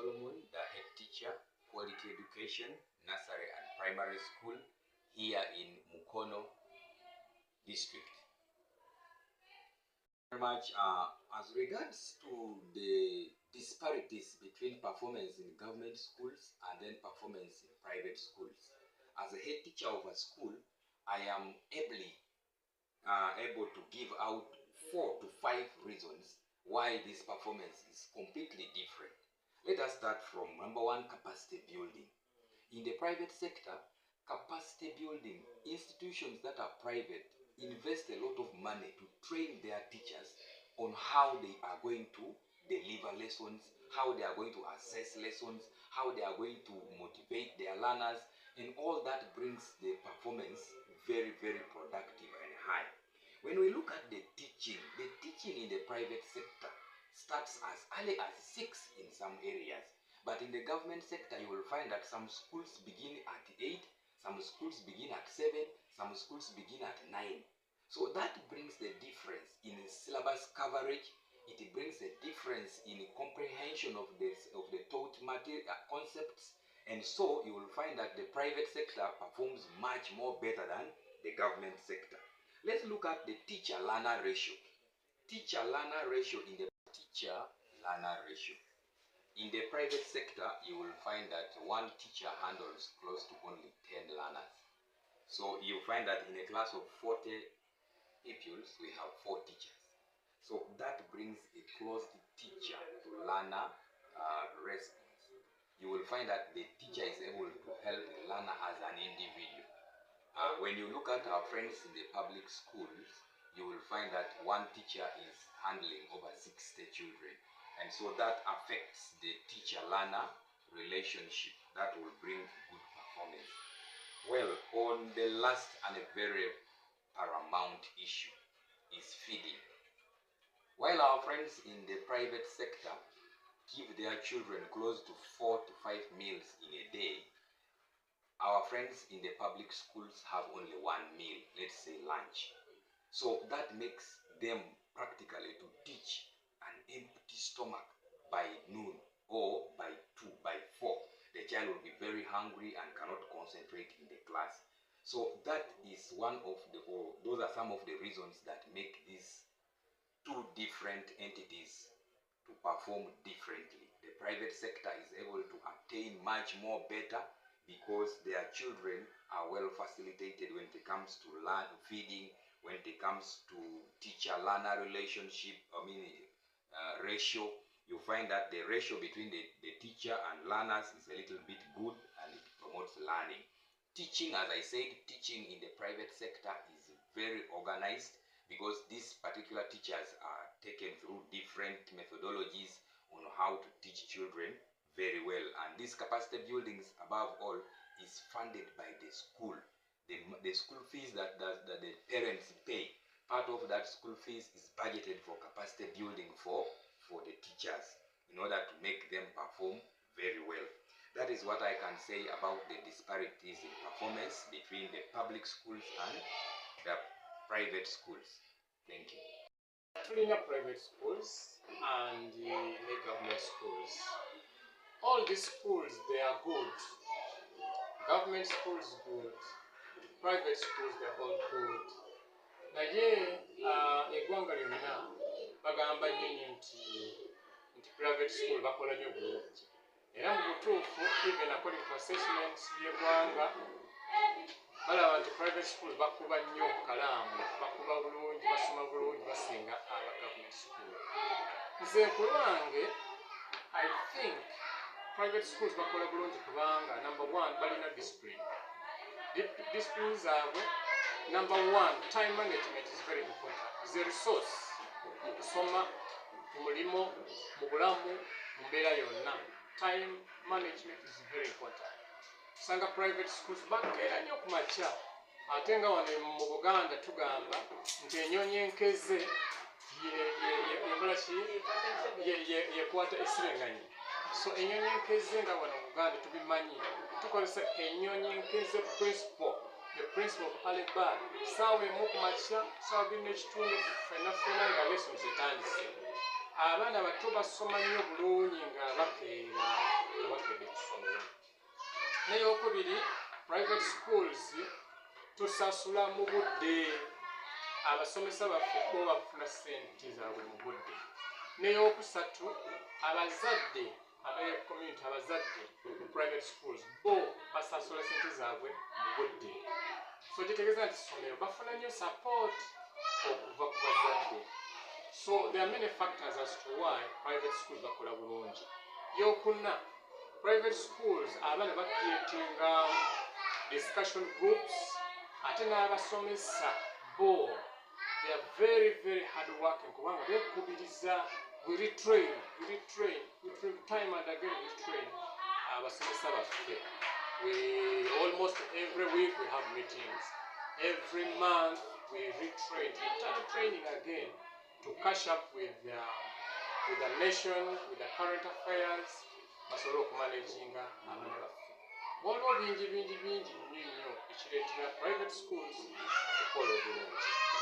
Solomon, the head teacher, Quality Education, Nursery and Primary School here in Mukono district. Very much as regards to the disparities between performance in government schools and then performance in private schools. As a head teacher of a school, I am able to give out 4 to 5 reasons why this performance is completely different. Let us start from number 1, capacity building. In the private sector, capacity building, institutions that are private invest a lot of money to train their teachers on how they are going to deliver lessons, how they are going to assess lessons, how they are going to motivate their learners, and all that brings the performance very, very productive and high. When we look at the teaching in the private sector starts as early as 6 in some areas. But in the government sector, you will find that some schools begin at 8, some schools begin at 7, some schools begin at 9. So that brings the difference in syllabus coverage. It brings a difference in comprehension of the taught material concepts. And so you will find that the private sector performs much more better than the government sector. Let's look at the teacher-learner ratio. Teacher-learner ratio in the teacher-learner ratio. In the private sector, you will find that one teacher handles close to only 10 learners. So you find that in a class of 40 pupils, we have 4 teachers. So that brings a close teacher-to-learner response. You will find that the teacher is able to help the learner as an individual. When you look at our friends in the public schools, you will find that one teacher is handling over 60 children. And so that affects the teacher-learner relationship. That will bring good performance. Well, on the last and a very paramount issue is feeding. While our friends in the private sector give their children close to 4 to 5 meals in a day, our friends in the public schools have only 1 meal, let's say lunch. So that makes them practically to teach an empty stomach by noon or by 2, by 4. The child will be very hungry and cannot concentrate in the class. So that is one of those are some of the reasons that make these 2 different entities to perform differently. The private sector is able to attain much more better because their children are well facilitated when it comes to feeding, when it comes to teacher-learner relationship, ratio. You find that the ratio between the teacher and learners is a little bit good and it promotes learning. Teaching, as I said, teaching in the private sector is very organized because these particular teachers are taken through different methodologies on how to teach children very well. And these capacity buildings, above all, is funded by the school. The school fees that the parents pay, part of that school fees is budgeted for capacity building for the teachers in order to make them perform very well. That is what I can say about the disparities in performance between the public schools and the private schools. Thank you. Between the private schools and the government schools, all these schools, they are good. Government schools good, private schools they're all good. Naye eggwanga lyonna bagamba nnyo nti private school bakola nnyo bulungi. Era mu butuufu even according to assessments y'eggwanga balaba nti private schools bakuba nnyo kalaamu, bakuba bulungi, basoma bulungi basinga aba government school. Nze ku lwange I think private schools bakola bulungi kubanga number 1 balina discipline. Discipline zaabwe, number 1, time management is very important. Is a resource mu kusoma, mu mulimo, mu bulamu, mu mbeera yonna. Time management is very important. Sanga private schools bakeera nnyo ku makya, ate nga wano mu Buganda tugamba nti ennyonyi enkeze yekwata essirenganya. So ennyonyi enkeze nga wano mu Buganda tubimanyi, tukozesa ennyonyi enkeze principle, the principle of Alibaba. Saawa emu ku makya, saawa 2:30 ffenna nga lessons etandise. Abaana bato basoma nnyo bulungi nga bakeera. n'eyokubiri private schools tusasula mu budde abasomesa baffe bo bafuna ssente zaabwe mu budde n'eyokusatu abazadde community abazadde mu private schools bo basasula ssente zaabwe mu budde so kitegeeza nti ssomero bafuna nnyo support okuva ku bazadde. So there are many factors as to why private schools bakola bulungi. Yokuna private schools abaana bakreatinga discussion groups ate n'abasomesa bo they are very very hard working kubanga bekubiriza we retrain time and again we train abasomesa baffe. We almost every week we have meetings, every month we retrain, internal training again to catch up with the nation, with the current affairs, basobole okumanaging abaana baffe. Waliwo bingi nnyo ekireetera private schools okukola obulungi.